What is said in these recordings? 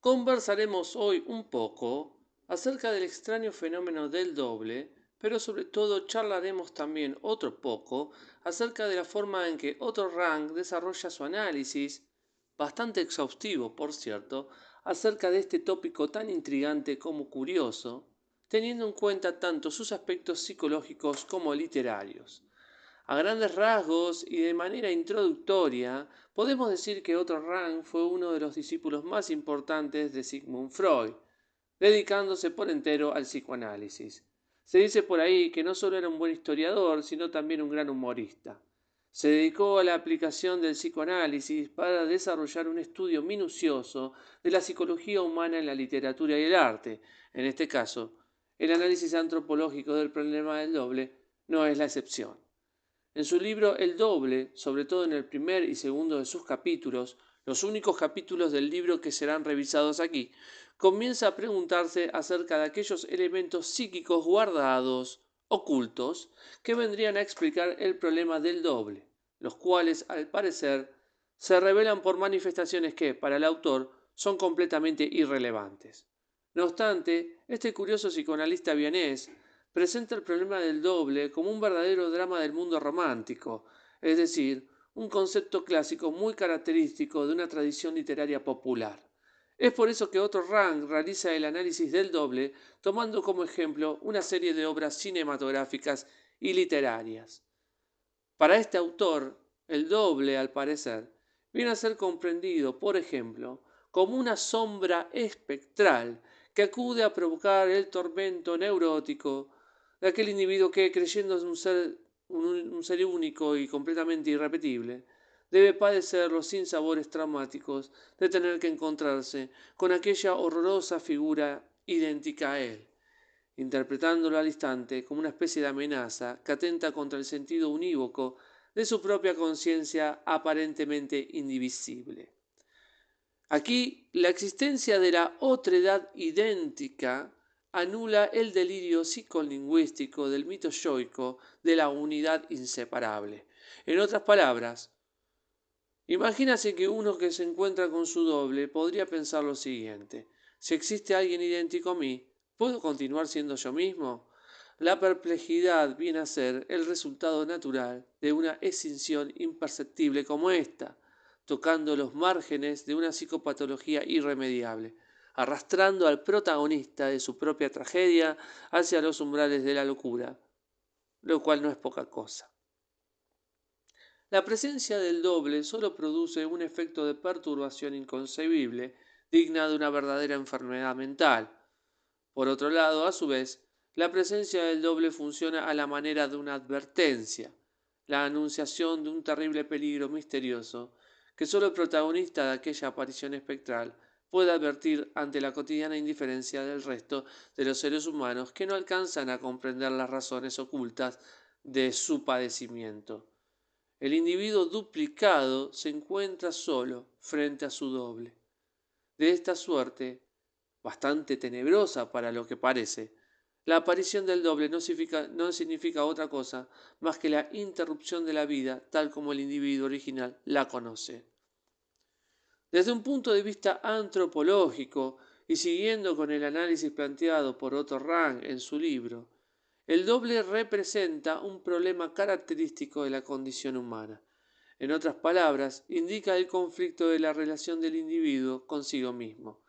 Conversaremos hoy un poco acerca del extraño fenómeno del doble, pero sobre todo charlaremos también otro poco acerca de la forma en que Otto Rank desarrolla su análisis, bastante exhaustivo por cierto, acerca de este tópico tan intrigante como curioso, teniendo en cuenta tanto sus aspectos psicológicos como literarios. A grandes rasgos y de manera introductoria, podemos decir que Otto Rank fue uno de los discípulos más importantes de Sigmund Freud, dedicándose por entero al psicoanálisis. Se dice por ahí que no solo era un buen historiador, sino también un gran humorista. Se dedicó a la aplicación del psicoanálisis para desarrollar un estudio minucioso de la psicología humana en la literatura y el arte. En este caso, el análisis antropológico del problema del doble no es la excepción. En su libro El doble, sobre todo en el primer y segundo de sus capítulos, los únicos capítulos del libro que serán revisados aquí, comienza a preguntarse acerca de aquellos elementos psíquicos guardados, ocultos, que vendrían a explicar el problema del doble, los cuales, al parecer, se revelan por manifestaciones que, para el autor, son completamente irrelevantes. No obstante, este curioso psicoanalista vienés presenta el problema del doble como un verdadero drama del mundo romántico, es decir, un concepto clásico muy característico de una tradición literaria popular. Es por eso que Otto Rank realiza el análisis del doble tomando como ejemplo una serie de obras cinematográficas y literarias. Para este autor, el doble, al parecer, viene a ser comprendido, por ejemplo, como una sombra espectral que acude a provocar el tormento neurótico de aquel individuo que, creyendo un ser único y completamente irrepetible, debe padecer los sinsabores traumáticos de tener que encontrarse con aquella horrorosa figura idéntica a él, interpretándolo al instante como una especie de amenaza que atenta contra el sentido unívoco de su propia conciencia aparentemente indivisible. Aquí, la existencia de la otredad idéntica anula el delirio psicolingüístico del mito yoico de la unidad inseparable. En otras palabras, imagínase que uno que se encuentra con su doble podría pensar lo siguiente: si existe alguien idéntico a mí, ¿puedo continuar siendo yo mismo? La perplejidad viene a ser el resultado natural de una escinsión imperceptible como esta, tocando los márgenes de una psicopatología irremediable, arrastrando al protagonista de su propia tragedia hacia los umbrales de la locura, lo cual no es poca cosa. La presencia del doble solo produce un efecto de perturbación inconcebible, digna de una verdadera enfermedad mental. Por otro lado, a su vez, la presencia del doble funciona a la manera de una advertencia, la anunciación de un terrible peligro misterioso que solo el protagonista de aquella aparición espectral puede advertir ante la cotidiana indiferencia del resto de los seres humanos que no alcanzan a comprender las razones ocultas de su padecimiento. El individuo duplicado se encuentra solo frente a su doble. De esta suerte, bastante tenebrosa para lo que parece, la aparición del doble no significa otra cosa más que la interrupción de la vida tal como el individuo original la conoce. Desde un punto de vista antropológico y siguiendo con el análisis planteado por Otto Rank en su libro, el doble representa un problema característico de la condición humana. En otras palabras, indica el conflicto de la relación del individuo consigo mismo.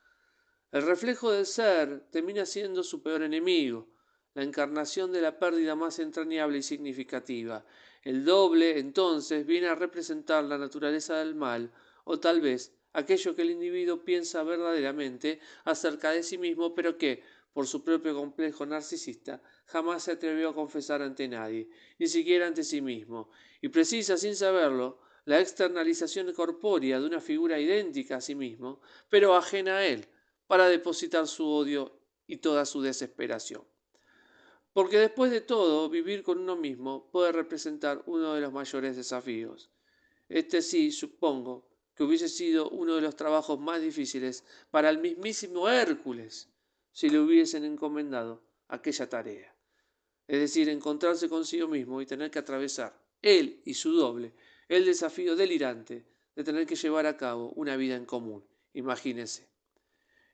El reflejo del ser termina siendo su peor enemigo, la encarnación de la pérdida más entrañable y significativa. El doble, entonces, viene a representar la naturaleza del mal, o tal vez aquello que el individuo piensa verdaderamente acerca de sí mismo, pero que, por su propio complejo narcisista, jamás se atrevió a confesar ante nadie, ni siquiera ante sí mismo, y precisa, sin saberlo, la externalización corpórea de una figura idéntica a sí mismo, pero ajena a él, para depositar su odio y toda su desesperación. Porque después de todo, vivir con uno mismo puede representar uno de los mayores desafíos. Este sí, supongo, que hubiese sido uno de los trabajos más difíciles para el mismísimo Hércules si le hubiesen encomendado aquella tarea. Es decir, encontrarse consigo mismo y tener que atravesar, él y su doble, el desafío delirante de tener que llevar a cabo una vida en común. Imagínese.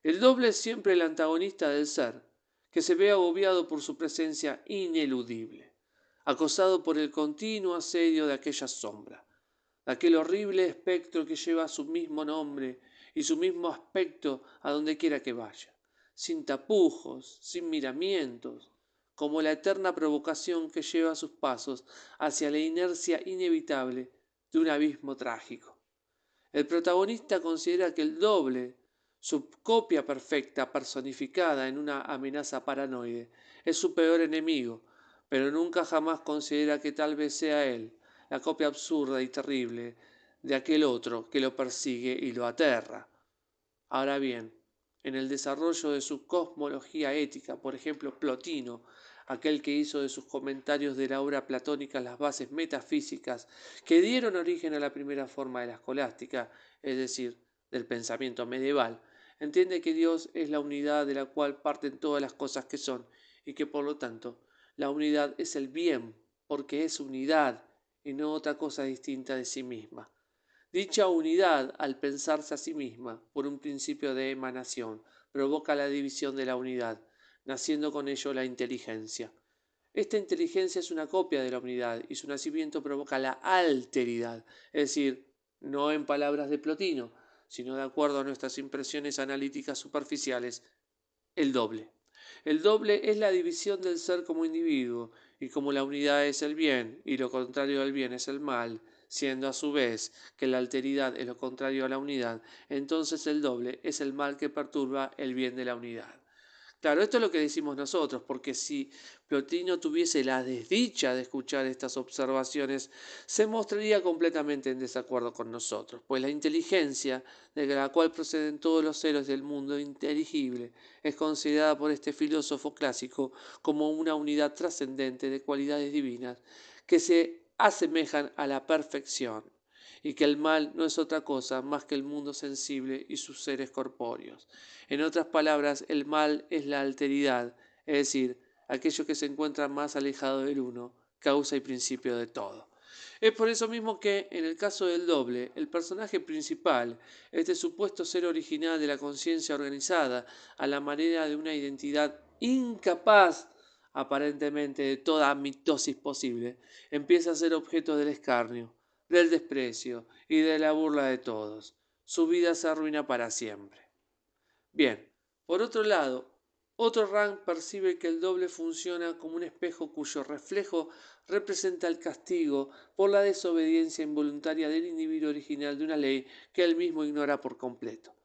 El doble es siempre el antagonista del ser, que se ve agobiado por su presencia ineludible, acosado por el continuo asedio de aquella sombra, de aquel horrible espectro que lleva su mismo nombre y su mismo aspecto a donde quiera que vaya, sin tapujos, sin miramientos, como la eterna provocación que lleva sus pasos hacia la inercia inevitable de un abismo trágico. El protagonista considera que el doble, su copia perfecta personificada en una amenaza paranoide, es su peor enemigo, pero nunca jamás considera que tal vez sea él, la copia absurda y terrible de aquel otro que lo persigue y lo aterra. Ahora bien, en el desarrollo de su cosmología ética, por ejemplo, Plotino, aquel que hizo de sus comentarios de la obra platónica las bases metafísicas que dieron origen a la primera forma de la escolástica, es decir, del pensamiento medieval, entiende que Dios es la unidad de la cual parten todas las cosas que son y que por lo tanto la unidad es el bien, porque es unidad y no otra cosa distinta de sí misma. Dicha unidad, al pensarse a sí misma por un principio de emanación, provoca la división de la unidad, naciendo con ello la inteligencia. Esta inteligencia es una copia de la unidad y su nacimiento provoca la alteridad, es decir, no en palabras de Plotino, sino de acuerdo a nuestras impresiones analíticas superficiales, el doble. El doble es la división del ser como individuo, y como la unidad es el bien y lo contrario del bien es el mal, siendo a su vez que la alteridad es lo contrario a la unidad, entonces el doble es el mal que perturba el bien de la unidad. Claro, esto es lo que decimos nosotros, porque si Plotino tuviese la desdicha de escuchar estas observaciones, se mostraría completamente en desacuerdo con nosotros, pues la inteligencia, de la cual proceden todos los seres del mundo inteligible, es considerada por este filósofo clásico como una unidad trascendente de cualidades divinas que se asemejan a la perfección, y que el mal no es otra cosa más que el mundo sensible y sus seres corpóreos. En otras palabras, el mal es la alteridad, es decir, aquello que se encuentra más alejado del uno, causa y principio de todo. Es por eso mismo que, en el caso del doble, el personaje principal, este supuesto ser original de la conciencia organizada, a la manera de una identidad incapaz aparentemente de toda mitosis posible, empieza a ser objeto del escarnio, del desprecio y de la burla de todos. Su vida se arruina para siempre. Bien, por otro lado, otro Rank percibe que el doble funciona como un espejo cuyo reflejo representa el castigo por la desobediencia involuntaria del individuo original de una ley que él mismo ignora por completo.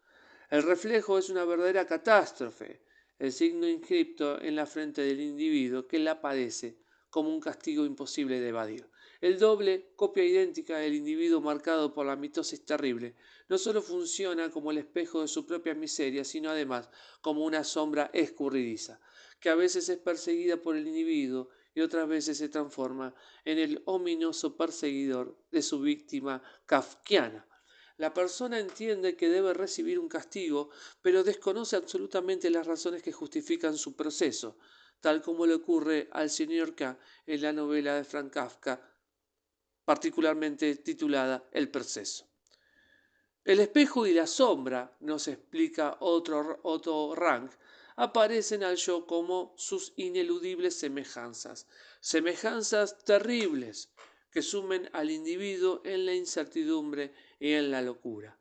El reflejo es una verdadera catástrofe, el signo inscripto en la frente del individuo que la padece como un castigo imposible de evadir. El doble, copia idéntica del individuo marcado por la mitosis terrible, no solo funciona como el espejo de su propia miseria, sino además como una sombra escurridiza, que a veces es perseguida por el individuo y otras veces se transforma en el ominoso perseguidor de su víctima kafkiana. La persona entiende que debe recibir un castigo, pero desconoce absolutamente las razones que justifican su proceso, tal como le ocurre al señor K en la novela de Franz Kafka, particularmente titulada El proceso. El espejo y la sombra, nos explica Otto Rank, aparecen al yo como sus ineludibles semejanzas, semejanzas terribles que sumen al individuo en la incertidumbre y en la locura.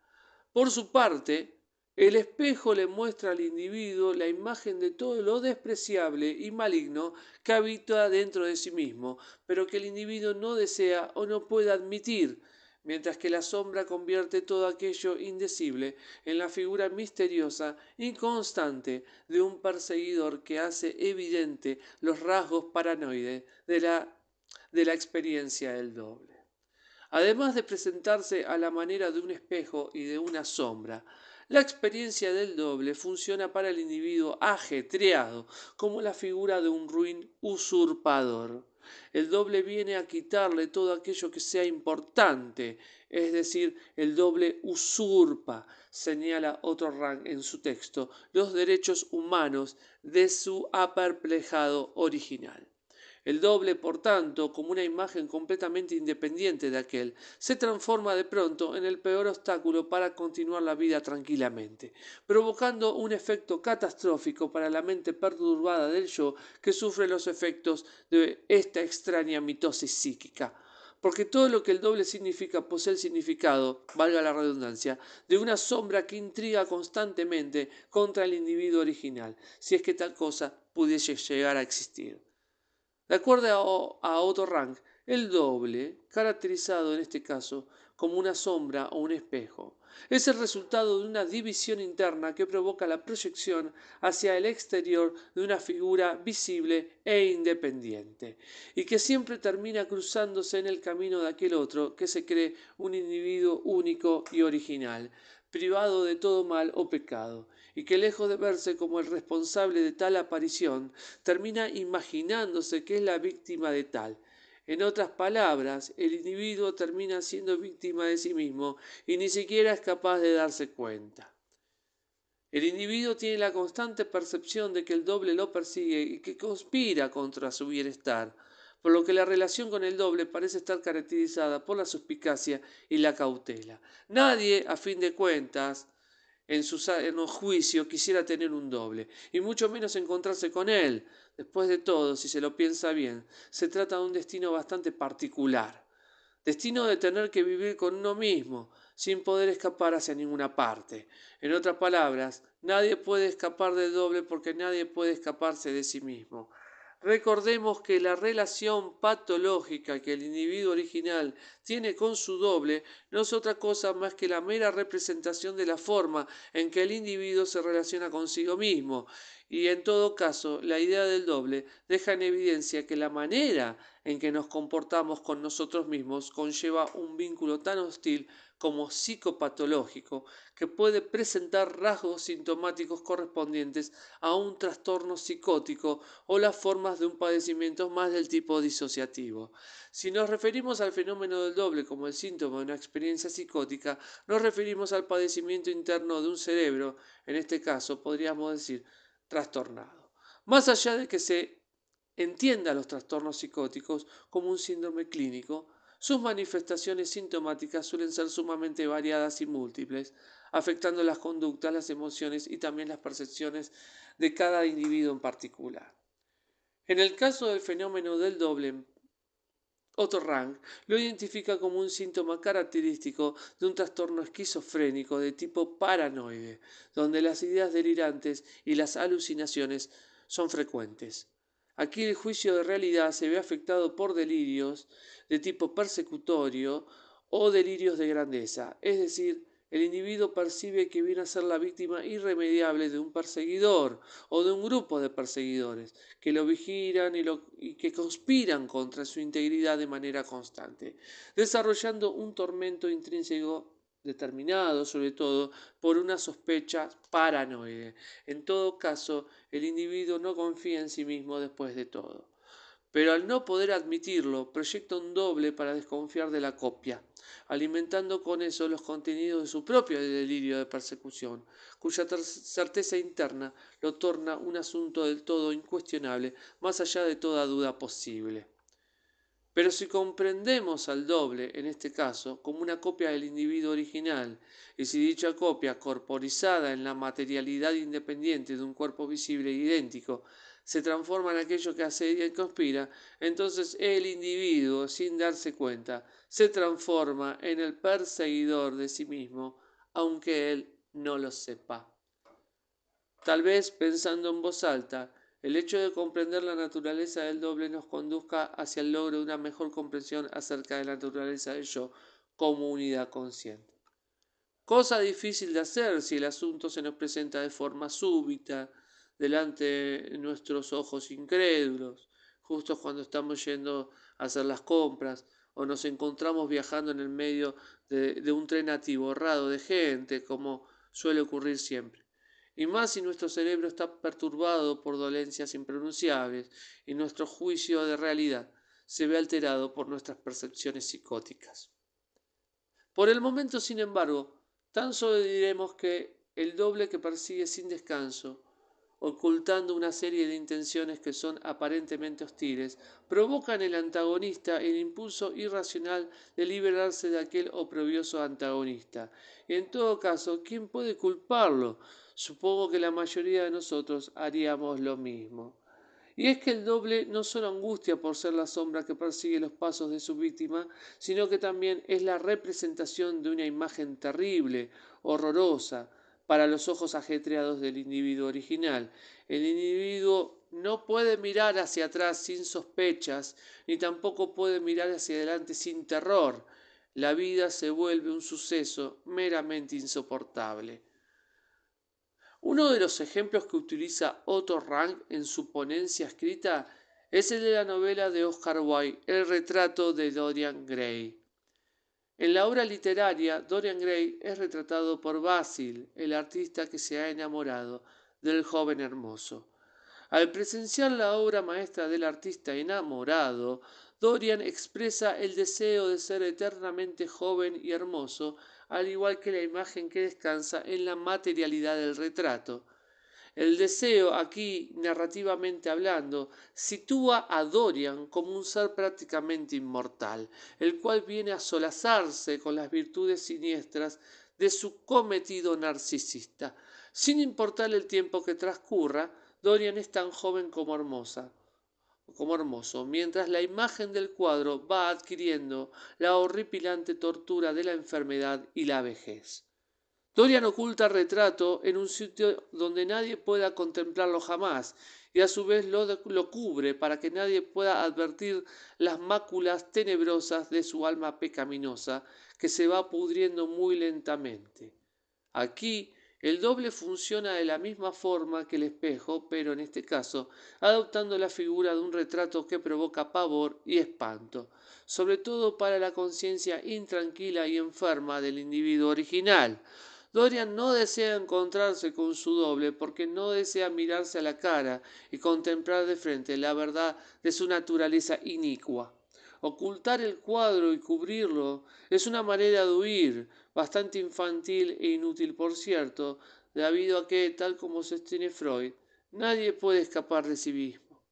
Por su parte, el espejo le muestra al individuo la imagen de todo lo despreciable y maligno que habita dentro de sí mismo, pero que el individuo no desea o no puede admitir, mientras que la sombra convierte todo aquello indecible en la figura misteriosa y constante de un perseguidor que hace evidente los rasgos paranoides de la experiencia del doble. Además de presentarse a la manera de un espejo y de una sombra, la experiencia del doble funciona para el individuo ajetreado como la figura de un ruin usurpador. El doble viene a quitarle todo aquello que sea importante, es decir, el doble usurpa, señala otro Rank en su texto, los derechos humanos de su aperplejado original. El doble, por tanto, como una imagen completamente independiente de aquel, se transforma de pronto en el peor obstáculo para continuar la vida tranquilamente, provocando un efecto catastrófico para la mente perturbada del yo que sufre los efectos de esta extraña mitosis psíquica. Porque todo lo que el doble significa posee el significado, valga la redundancia, de una sombra que intriga constantemente contra el individuo original, si es que tal cosa pudiese llegar a existir. De acuerdo a Otto Rank, el doble, caracterizado en este caso como una sombra o un espejo, es el resultado de una división interna que provoca la proyección hacia el exterior de una figura visible e independiente, y que siempre termina cruzándose en el camino de aquel otro que se cree un individuo único y original, privado de todo mal o pecado, y que lejos de verse como el responsable de tal aparición, termina imaginándose que es la víctima de tal. En otras palabras, el individuo termina siendo víctima de sí mismo y ni siquiera es capaz de darse cuenta. El individuo tiene la constante percepción de que el doble lo persigue y que conspira contra su bienestar, por lo que la relación con el doble parece estar caracterizada por la suspicacia y la cautela. Nadie, a fin de cuentas, en su sano juicio quisiera tener un doble, y mucho menos encontrarse con él. Después de todo, si se lo piensa bien, se trata de un destino bastante particular. Destino de tener que vivir con uno mismo, sin poder escapar hacia ninguna parte. En otras palabras, nadie puede escapar del doble porque nadie puede escaparse de sí mismo. Recordemos que la relación patológica que el individuo original tiene con su doble no es otra cosa más que la mera representación de la forma en que el individuo se relaciona consigo mismo. Y en todo caso, la idea del doble deja en evidencia que la manera en que nos comportamos con nosotros mismos conlleva un vínculo tan hostil como psicopatológico, que puede presentar rasgos sintomáticos correspondientes a un trastorno psicótico o las formas de un padecimiento más del tipo disociativo. Si nos referimos al fenómeno del doble como el síntoma de una experiencia psicótica, nos referimos al padecimiento interno de un cerebro, en este caso podríamos decir trastornado. Más allá de que se entienda los trastornos psicóticos como un síndrome clínico, sus manifestaciones sintomáticas suelen ser sumamente variadas y múltiples, afectando las conductas, las emociones y también las percepciones de cada individuo en particular. En el caso del fenómeno del doble, Otto Rank lo identifica como un síntoma característico de un trastorno esquizofrénico de tipo paranoide, donde las ideas delirantes y las alucinaciones son frecuentes. Aquí el juicio de realidad se ve afectado por delirios de tipo persecutorio o delirios de grandeza, es decir, el individuo percibe que viene a ser la víctima irremediable de un perseguidor o de un grupo de perseguidores que lo vigilan y que conspiran contra su integridad de manera constante, desarrollando un tormento intrínseco determinado sobre todo por una sospecha paranoide. En todo caso, el individuo no confía en sí mismo después de todo. Pero al no poder admitirlo, proyecta un doble para desconfiar de la copia, alimentando con eso los contenidos de su propio delirio de persecución, cuya certeza interna lo torna un asunto del todo incuestionable, más allá de toda duda posible. Pero si comprendemos al doble, en este caso, como una copia del individuo original, y si dicha copia, corporizada en la materialidad independiente de un cuerpo visible e idéntico, se transforma en aquello que asedia y conspira, entonces el individuo, sin darse cuenta, se transforma en el perseguidor de sí mismo, aunque él no lo sepa. Tal vez, pensando en voz alta, el hecho de comprender la naturaleza del doble nos conduzca hacia el logro de una mejor comprensión acerca de la naturaleza del yo como unidad consciente. Cosa difícil de hacer si el asunto se nos presenta de forma súbita, delante de nuestros ojos incrédulos, justo cuando estamos yendo a hacer las compras o nos encontramos viajando en el medio de un tren atiborrado de gente, como suele ocurrir siempre. Y más si nuestro cerebro está perturbado por dolencias impronunciables y nuestro juicio de realidad se ve alterado por nuestras percepciones psicóticas. Por el momento, sin embargo, tan solo diremos que el doble que persigue sin descanso ocultando una serie de intenciones que son aparentemente hostiles, provocan en el antagonista el impulso irracional de liberarse de aquel oprobioso antagonista. Y en todo caso, ¿quién puede culparlo? Supongo que la mayoría de nosotros haríamos lo mismo. Y es que el doble no solo angustia por ser la sombra que persigue los pasos de su víctima, sino que también es la representación de una imagen terrible, horrorosa, para los ojos ajetreados del individuo original. El individuo no puede mirar hacia atrás sin sospechas, ni tampoco puede mirar hacia adelante sin terror. La vida se vuelve un suceso meramente insoportable. Uno de los ejemplos que utiliza Otto Rank en su ponencia escrita es el de la novela de Oscar Wilde, El retrato de Dorian Gray. En la obra literaria, Dorian Gray es retratado por Basil, el artista que se ha enamorado del joven hermoso. Al presenciar la obra maestra del artista enamorado, Dorian expresa el deseo de ser eternamente joven y hermoso, al igual que la imagen que descansa en la materialidad del retrato. El deseo, aquí narrativamente hablando, sitúa a Dorian como un ser prácticamente inmortal, el cual viene a solazarse con las virtudes siniestras de su cometido narcisista. Sin importar el tiempo que transcurra, Dorian es tan joven como hermoso, mientras la imagen del cuadro va adquiriendo la horripilante tortura de la enfermedad y la vejez. Dorian oculta el retrato en un sitio donde nadie pueda contemplarlo jamás y a su vez lo cubre para que nadie pueda advertir las máculas tenebrosas de su alma pecaminosa que se va pudriendo muy lentamente. Aquí el doble funciona de la misma forma que el espejo, pero en este caso adoptando la figura de un retrato que provoca pavor y espanto, sobre todo para la conciencia intranquila y enferma del individuo original. Dorian no desea encontrarse con su doble porque no desea mirarse a la cara y contemplar de frente la verdad de su naturaleza inicua. Ocultar el cuadro y cubrirlo es una manera de huir, bastante infantil e inútil por cierto, debido a que, tal como sostiene Freud, nadie puede escapar de sí mismo.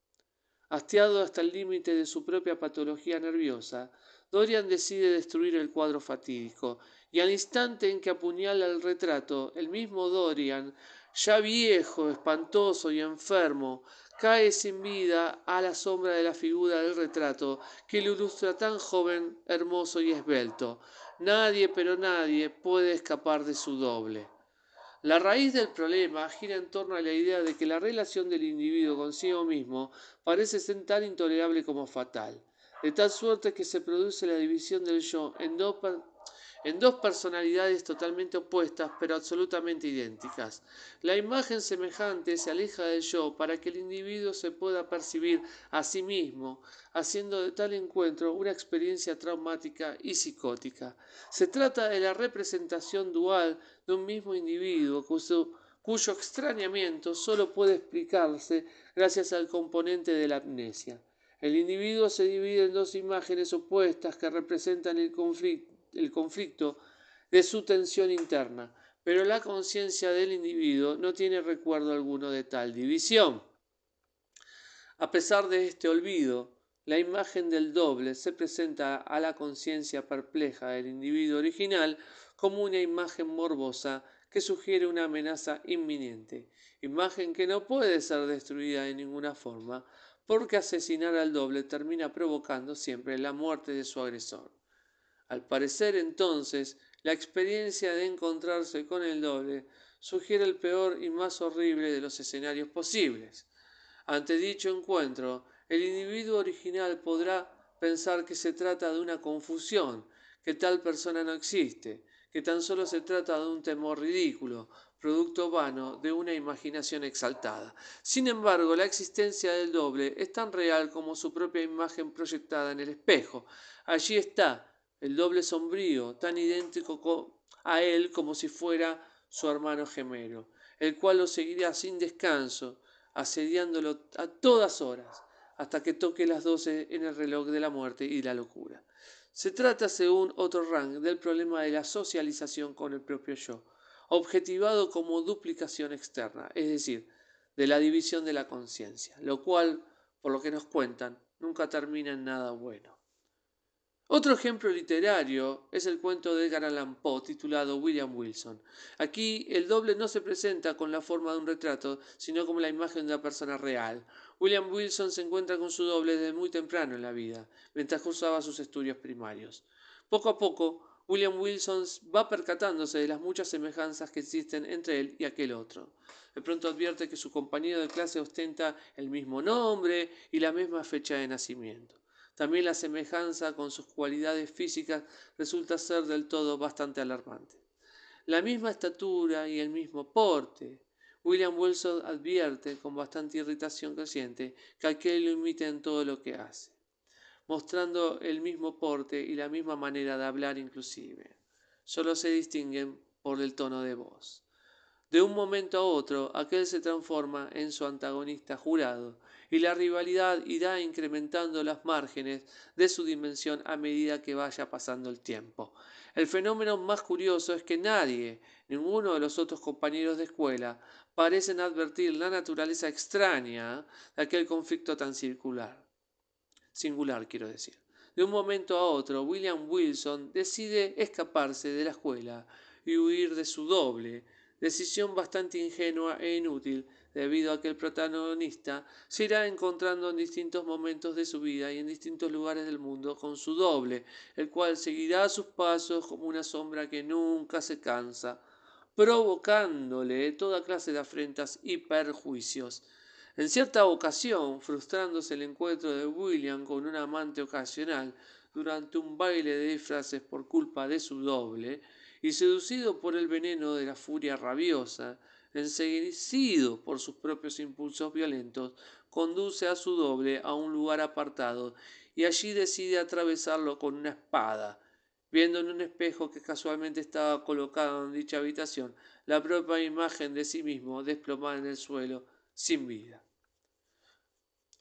Hastiado hasta el límite de su propia patología nerviosa, Dorian decide destruir el cuadro fatídico, y al instante en que apuñala el retrato, el mismo Dorian, ya viejo, espantoso y enfermo, cae sin vida a la sombra de la figura del retrato que lo ilustra tan joven, hermoso y esbelto. Nadie, pero nadie, puede escapar de su doble. La raíz del problema gira en torno a la idea de que la relación del individuo consigo mismo parece ser tan intolerable como fatal, de tal suerte que se produce la división del yo en dos personalidades totalmente opuestas pero absolutamente idénticas. La imagen semejante se aleja del yo para que el individuo se pueda percibir a sí mismo, haciendo de tal encuentro una experiencia traumática y psicótica. Se trata de la representación dual de un mismo individuo cuyo extrañamiento solo puede explicarse gracias al componente de la amnesia. El individuo se divide en dos imágenes opuestas que representan el conflicto de su tensión interna, pero la conciencia del individuo no tiene recuerdo alguno de tal división. A pesar de este olvido, la imagen del doble se presenta a la conciencia perpleja del individuo original como una imagen morbosa que sugiere una amenaza inminente, imagen que no puede ser destruida de ninguna forma, porque asesinar al doble termina provocando siempre la muerte de su agresor. Al parecer entonces, la experiencia de encontrarse con el doble sugiere el peor y más horrible de los escenarios posibles. Ante dicho encuentro, el individuo original podrá pensar que se trata de una confusión, que tal persona no existe, que tan solo se trata de un temor ridículo, producto vano de una imaginación exaltada. Sin embargo, la existencia del doble es tan real como su propia imagen proyectada en el espejo. Allí está, el doble sombrío, tan idéntico a él como si fuera su hermano gemelo, el cual lo seguirá sin descanso, asediándolo a todas horas, hasta que toque las 12 en el reloj de la muerte y la locura. Se trata, según Otto Rank, del problema de la socialización con el propio yo, objetivado como duplicación externa, es decir, de la división de la conciencia, lo cual, por lo que nos cuentan, nunca termina en nada bueno. Otro ejemplo literario es el cuento de Edgar Allan Poe titulado William Wilson. Aquí el doble no se presenta con la forma de un retrato, sino como la imagen de una persona real. William Wilson se encuentra con su doble desde muy temprano en la vida, mientras cursaba sus estudios primarios. Poco a poco, William Wilson va percatándose de las muchas semejanzas que existen entre él y aquel otro. De pronto advierte que su compañero de clase ostenta el mismo nombre y la misma fecha de nacimiento. También la semejanza con sus cualidades físicas resulta ser del todo bastante alarmante. La misma estatura y el mismo porte. William Wilson advierte con bastante irritación creciente que aquel lo imita en todo lo que hace, mostrando el mismo porte y la misma manera de hablar inclusive. Solo se distinguen por el tono de voz. De un momento a otro, aquel se transforma en su antagonista jurado, y la rivalidad irá incrementando las márgenes de su dimensión a medida que vaya pasando el tiempo. El fenómeno más curioso es que nadie, ninguno de los otros compañeros de escuela, parecen advertir la naturaleza extraña de aquel conflicto tan singular quiero decir. De un momento a otro, William Wilson decide escaparse de la escuela y huir de su doble, decisión bastante ingenua e inútil, debido a que el protagonista se irá encontrando en distintos momentos de su vida y en distintos lugares del mundo con su doble, el cual seguirá sus pasos como una sombra que nunca se cansa, provocándole toda clase de afrentas y perjuicios. En cierta ocasión, frustrándose el encuentro de William con un amante ocasional durante un baile de disfraces por culpa de su doble, y seducido por el veneno de la furia rabiosa, enseguecido por sus propios impulsos violentos, conduce a su doble a un lugar apartado y allí decide atravesarlo con una espada, viendo en un espejo que casualmente estaba colocado en dicha habitación la propia imagen de sí mismo desplomada en el suelo sin vida.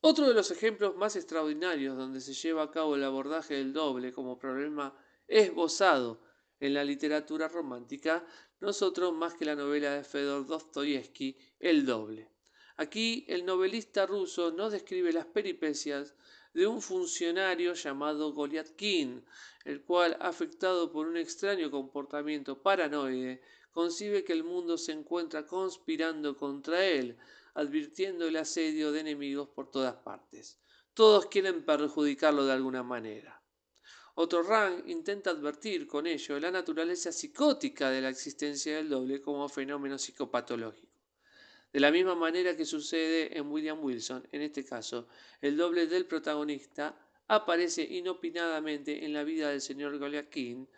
Otro de los ejemplos más extraordinarios donde se lleva a cabo el abordaje del doble como problema esbozado en la literatura romántica no es otro más que la novela de Fedor Dostoyevsky, El doble. Aquí el novelista ruso nos describe las peripecias de un funcionario llamado Goliatkin, el cual, afectado por un extraño comportamiento paranoide, concibe que el mundo se encuentra conspirando contra él, advirtiendo el asedio de enemigos por todas partes. Todos quieren perjudicarlo de alguna manera. Otro Rang intenta advertir con ello la naturaleza psicótica de la existencia del doble como fenómeno psicopatológico. De la misma manera que sucede en William Wilson, en este caso, el doble del protagonista aparece inopinadamente en la vida del señor Goliakin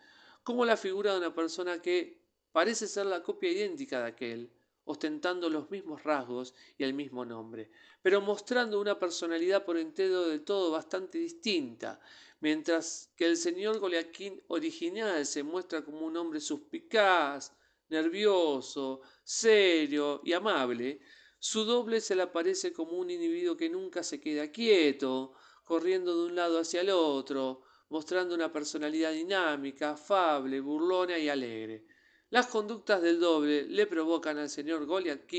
como la figura de una persona que parece ser la copia idéntica de aquel, ostentando los mismos rasgos y el mismo nombre, pero mostrando una personalidad por entero del todo bastante distinta, mientras que el señor Goliakin original se muestra como un hombre suspicaz, nervioso, serio y amable, su doble se le aparece como un individuo que nunca se queda quieto, corriendo de un lado hacia el otro, mostrando una personalidad dinámica, afable, burlona y alegre. Las conductas del doble le provocan al señor Goliath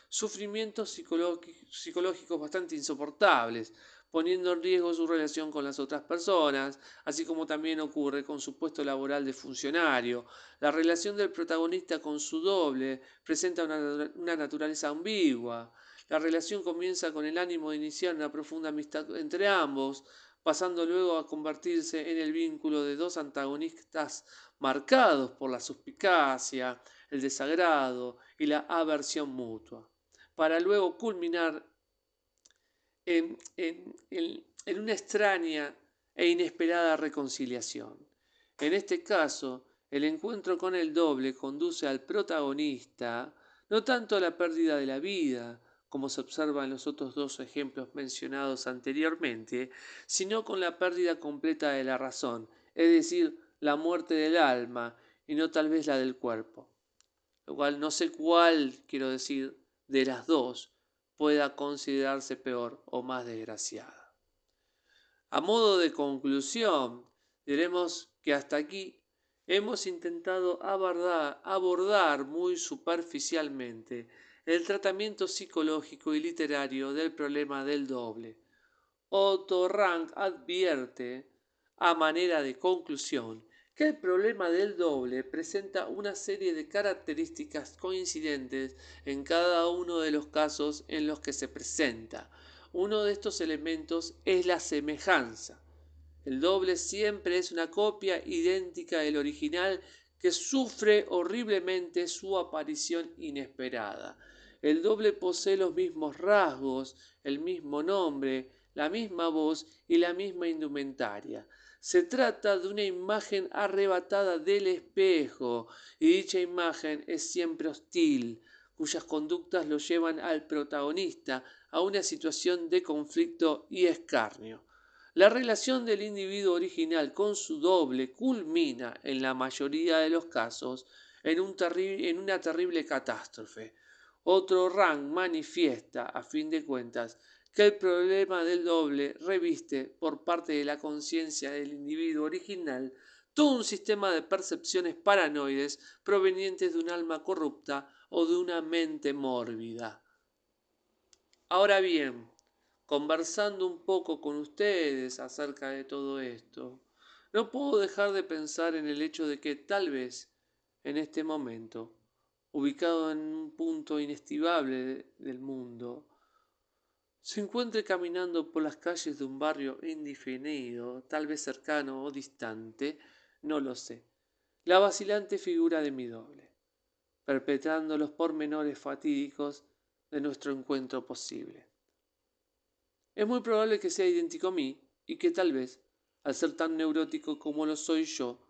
sufrimientos psicológicos bastante insoportables, poniendo en riesgo su relación con las otras personas, así como también ocurre con su puesto laboral de funcionario. La relación del protagonista con su doble presenta una naturaleza ambigua. La relación comienza con el ánimo de iniciar una profunda amistad entre ambos, pasando luego a convertirse en el vínculo de dos antagonistas marcados por la suspicacia, el desagrado y la aversión mutua, para luego culminar en una extraña e inesperada reconciliación. En este caso, el encuentro con el doble conduce al protagonista no tanto a la pérdida de la vida, como se observa en los otros dos ejemplos mencionados anteriormente, sino con la pérdida completa de la razón, es decir, la muerte del alma y no tal vez la del cuerpo. Lo cual no sé cuál, quiero decir, de las dos pueda considerarse peor o más desgraciada. A modo de conclusión, diremos que hasta aquí hemos intentado abordar muy superficialmente el tratamiento psicológico y literario del problema del doble. Otto Rank advierte, a manera de conclusión, que el problema del doble presenta una serie de características coincidentes en cada uno de los casos en los que se presenta. Uno de estos elementos es la semejanza. El doble siempre es una copia idéntica del original que sufre horriblemente su aparición inesperada. El doble posee los mismos rasgos, el mismo nombre, la misma voz y la misma indumentaria. Se trata de una imagen arrebatada del espejo, y dicha imagen es siempre hostil, cuyas conductas lo llevan al protagonista a una situación de conflicto y escarnio. La relación del individuo original con su doble culmina, en la mayoría de los casos, en una terrible catástrofe. Otro Rank manifiesta, a fin de cuentas, que el problema del doble reviste, por parte de la conciencia del individuo original, todo un sistema de percepciones paranoides provenientes de un alma corrupta o de una mente mórbida. Ahora bien, conversando un poco con ustedes acerca de todo esto, no puedo dejar de pensar en el hecho de que tal vez, en este momento, ubicado en un punto inestimable del mundo, se encuentre caminando por las calles de un barrio indefinido, tal vez cercano o distante, no lo sé, la vacilante figura de mi doble, perpetrando los pormenores fatídicos de nuestro encuentro posible. Es muy probable que sea idéntico a mí y que tal vez, al ser tan neurótico como lo soy yo,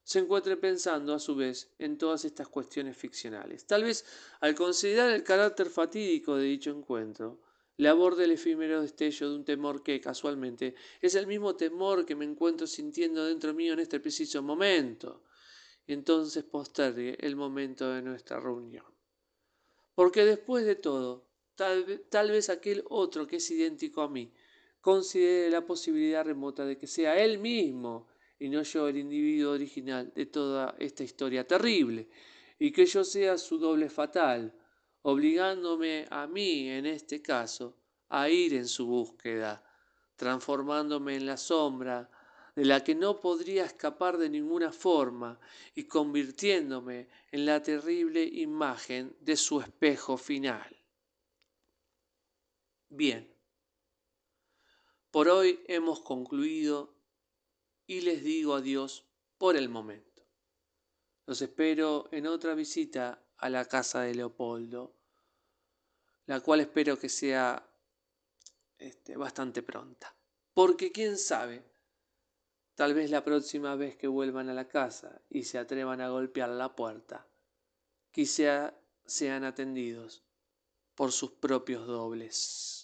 se encuentre pensando a su vez en todas estas cuestiones ficcionales. Tal vez, al considerar el carácter fatídico de dicho encuentro, le aborde el efímero destello de un temor que, casualmente, es el mismo temor que me encuentro sintiendo dentro mío en este preciso momento, y entonces postergue el momento de nuestra reunión. Porque después de todo, tal vez aquel otro que es idéntico a mí considere la posibilidad remota de que sea él mismo y no yo el individuo original de toda esta historia terrible, y que yo sea su doble fatal, obligándome a mí, en este caso, a ir en su búsqueda, transformándome en la sombra de la que no podría escapar de ninguna forma y convirtiéndome en la terrible imagen de su espejo final. Bien, por hoy hemos concluido y les digo adiós por el momento. Los espero en otra visita a la casa de Leopoldo, la cual espero que sea bastante pronta. Porque quién sabe, tal vez la próxima vez que vuelvan a la casa y se atrevan a golpear la puerta, quizá sean atendidos por sus propios dobles.